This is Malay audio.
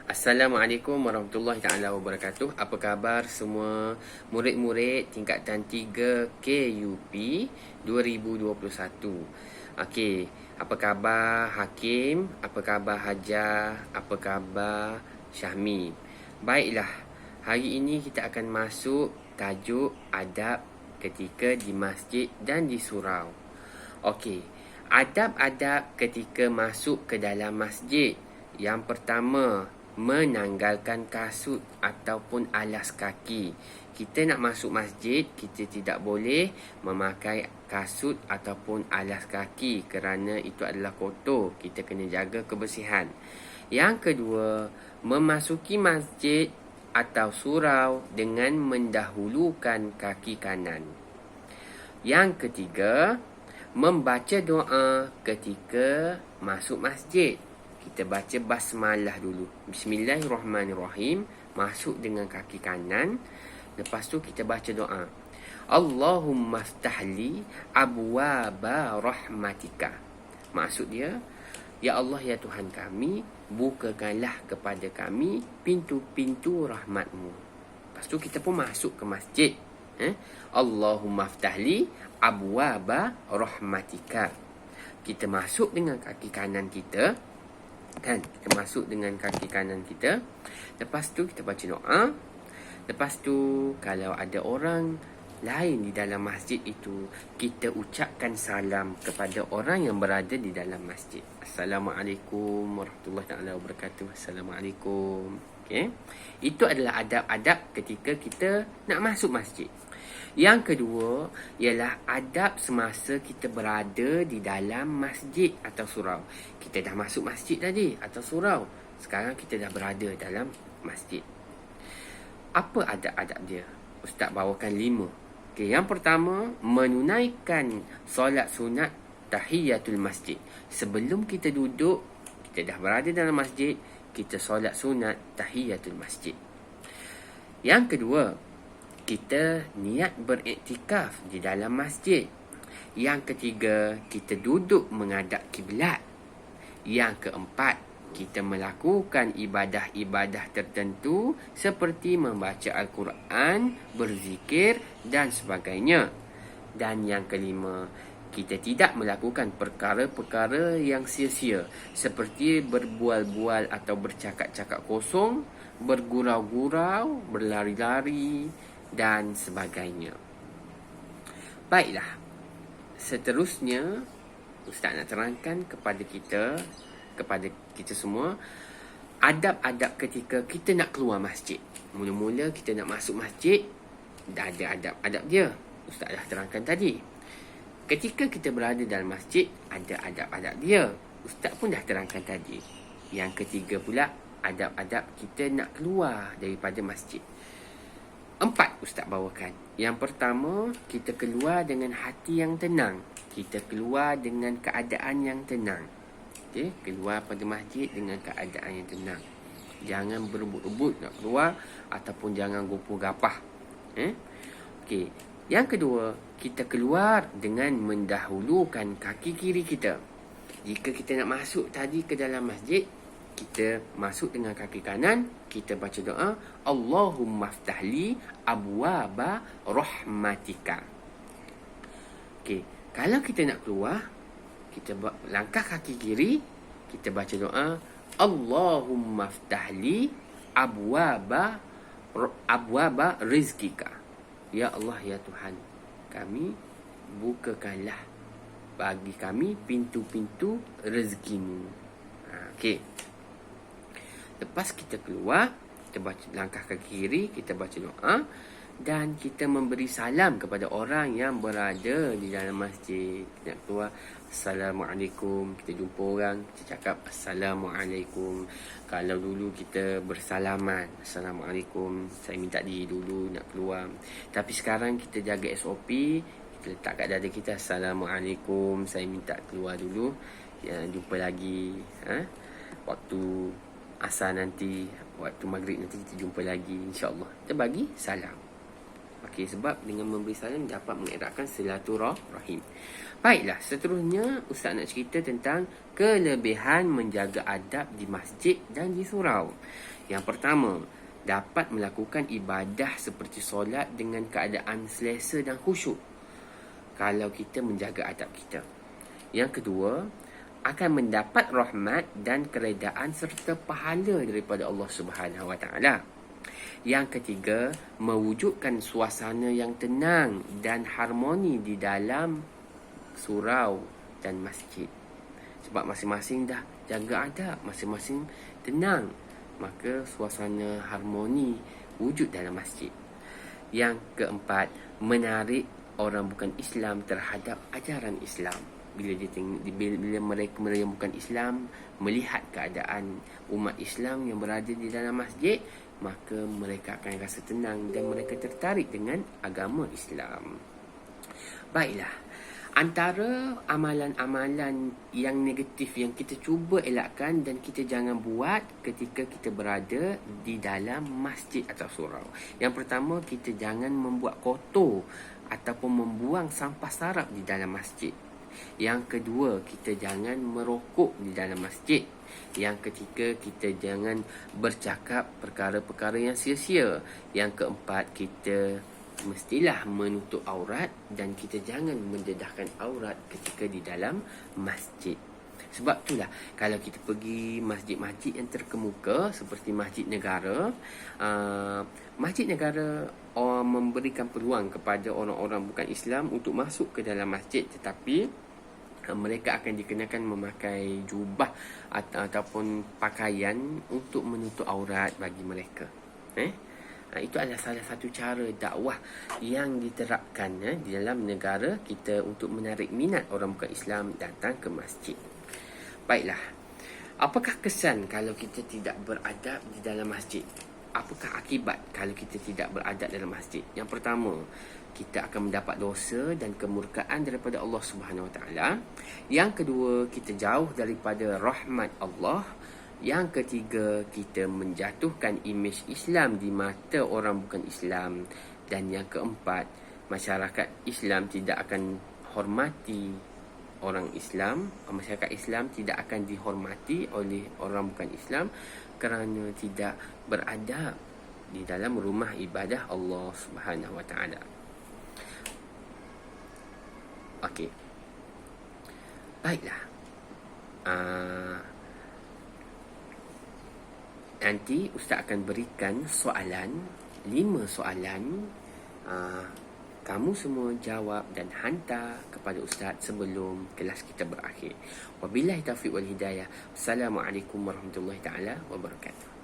Assalamualaikum warahmatullahi taala wabarakatuh. Apa khabar semua murid-murid tingkatan 3 KUP 2021? Okey, apa khabar Hakim? Apa khabar Hajar? Apa khabar Syahmi? Baiklah, hari ini kita akan masuk tajuk adab ketika di masjid dan di surau. Okey, adab-adab ketika masuk ke dalam masjid. Yang pertama, menanggalkan kasut ataupun alas kaki. Kita nak masuk masjid, kita tidak boleh memakai kasut ataupun alas kaki kerana itu adalah kotor. Kita kena jaga kebersihan. Yang kedua, memasuki masjid atau surau dengan mendahulukan kaki kanan. Yang ketiga, membaca doa ketika masuk masjid. Kita baca basmalah dulu. Bismillahirrahmanirrahim. Masuk dengan kaki kanan. Lepas tu kita baca doa. Allahumma ftahli abwaba rahmatika. Maksud dia, ya Allah ya Tuhan kami, bukakanlah kepada kami pintu-pintu rahmatmu. Lepas tu kita pun masuk ke masjid. Allahumma ftahli abwaba rahmatika. Kita masuk dengan kaki kanan kita. Kan, kita masuk dengan kaki kanan kita. Lepas tu kita baca doa. Lepas tu kalau ada orang lain di dalam masjid itu, kita ucapkan salam kepada orang yang berada di dalam masjid. Assalamualaikum warahmatullahi taala wabarakatuh. Assalamualaikum. Okey. Itu adalah adab-adab ketika kita nak masuk masjid. Yang kedua ialah adab semasa kita berada di dalam masjid atau surau. Kita dah masuk masjid tadi atau surau. Sekarang kita dah berada dalam masjid. Apa adab-adab dia? Ustaz bawakan 5. Okay, yang pertama, menunaikan solat sunat tahiyatul masjid. Sebelum kita duduk, kita dah berada dalam masjid, kita solat sunat tahiyatul masjid. Yang kedua, kita niat beriktikaf di dalam masjid. Yang ketiga, kita duduk menghadap kiblat. Yang keempat, kita melakukan ibadah-ibadah tertentu seperti membaca Al-Quran, berzikir dan sebagainya. Dan yang kelima, kita tidak melakukan perkara-perkara yang sia-sia seperti berbual-bual atau bercakap-cakap kosong, bergurau-gurau, berlari-lari dan sebagainya. Baiklah, seterusnya Ustaz nak terangkan kepada kita semua adab-adab ketika kita nak keluar masjid. Mula-mula kita nak masuk masjid, dah ada adab-adab dia. Ustaz dah terangkan tadi. Ketika kita berada dalam masjid, ada adab-adab dia. Ustaz pun dah terangkan tadi. Yang ketiga pula, adab-adab kita nak keluar daripada masjid. 4 Ustaz bawakan. Yang pertama, kita keluar dengan hati yang tenang. Kita keluar dengan keadaan yang tenang. Okay? Keluar pada masjid dengan keadaan yang tenang. Jangan berebut-rebut nak keluar ataupun jangan gopoh-gapah. Okay. Yang kedua, kita keluar dengan mendahulukan kaki kiri kita. Jika kita nak masuk tadi ke dalam masjid, kita masuk dengan kaki kanan, kita baca doa Allahumma ftahli abwaba rahmatika. Okey, kalau kita nak keluar, kita langkah kaki kiri, kita baca doa Allahumma ftahli abwaba rizqika. Ya Allah ya Tuhan kami, bukakanlah bagi kami pintu-pintu rezekimu. Okey. Lepas kita keluar, kita baca langkah kaki kiri, kita baca doa dan kita memberi salam kepada orang yang berada di dalam masjid. Kita nak keluar, Assalamualaikum. Kita jumpa orang, kita cakap Assalamualaikum. Kalau dulu kita bersalaman, Assalamualaikum, saya minta diri dulu nak keluar. Tapi sekarang kita jaga SOP, kita letak kat dada kita, Assalamualaikum, saya minta keluar dulu. Ya, jumpa lagi. Waktu asar nanti, waktu maghrib nanti kita jumpa lagi, insyaAllah. Kita bagi salam. Okey, sebab dengan memberi salam dapat mengeratkan silaturahim. Baiklah, seterusnya Ustaz nak cerita tentang kelebihan menjaga adab di masjid dan di surau. Yang pertama, dapat melakukan ibadah seperti solat dengan keadaan selesa dan khusyuk kalau kita menjaga adab kita. Yang kedua, akan mendapat rahmat dan keredaan serta pahala daripada Allah Subhanahu Wa Taala. Yang ketiga, mewujudkan suasana yang tenang dan harmoni di dalam surau dan masjid. Sebab masing-masing dah jaga adab, masing-masing tenang, maka suasana harmoni wujud dalam masjid. Yang keempat, menarik orang bukan Islam terhadap ajaran Islam. Bila mereka yang bukan Islam melihat keadaan umat Islam yang berada di dalam masjid, maka mereka akan rasa tenang dan mereka tertarik dengan agama Islam. Baiklah, antara amalan-amalan yang negatif yang kita cuba elakkan dan kita jangan buat ketika kita berada di dalam masjid atau surau. Yang pertama, kita jangan membuat kotor ataupun membuang sampah sarap di dalam masjid. Yang kedua, kita jangan merokok di dalam masjid. Yang ketiga, kita jangan bercakap perkara-perkara yang sia-sia. Yang keempat, kita mestilah menutup aurat dan kita jangan mendedahkan aurat ketika di dalam masjid. Sebab itulah, kalau kita pergi masjid-masjid yang terkemuka seperti masjid negara, masjid negara memberikan peluang kepada orang-orang bukan Islam untuk masuk ke dalam masjid, tetapi mereka akan dikenakan memakai jubah ataupun pakaian untuk menutup aurat bagi mereka. Itu adalah salah satu cara dakwah yang diterapkan di dalam negara kita untuk menarik minat orang bukan Islam datang ke masjid. Baiklah, apakah kesan kalau kita tidak beradab di dalam masjid? Apakah akibat kalau kita tidak beradab dalam masjid? Yang pertama, kita akan mendapat dosa dan kemurkaan daripada Allah Subhanahu Wa Taala. Yang kedua, kita jauh daripada rahmat Allah. Yang ketiga, kita menjatuhkan imej Islam di mata orang bukan Islam. Dan yang keempat, masyarakat Islam tidak akan hormati orang Islam. Masyarakat Islam tidak akan dihormati oleh orang bukan Islam kerana tidak beradab di dalam rumah ibadah Allah Subhanahu Wa Taala. Okey. Baiklah. Nanti Ustaz akan berikan soalan, 5 soalan. Kamu semua jawab dan hantar kepada Ustaz sebelum kelas kita berakhir. Wabillahi taufiq wal hidayah. Assalamualaikum warahmatullahi taala wabarakatuh.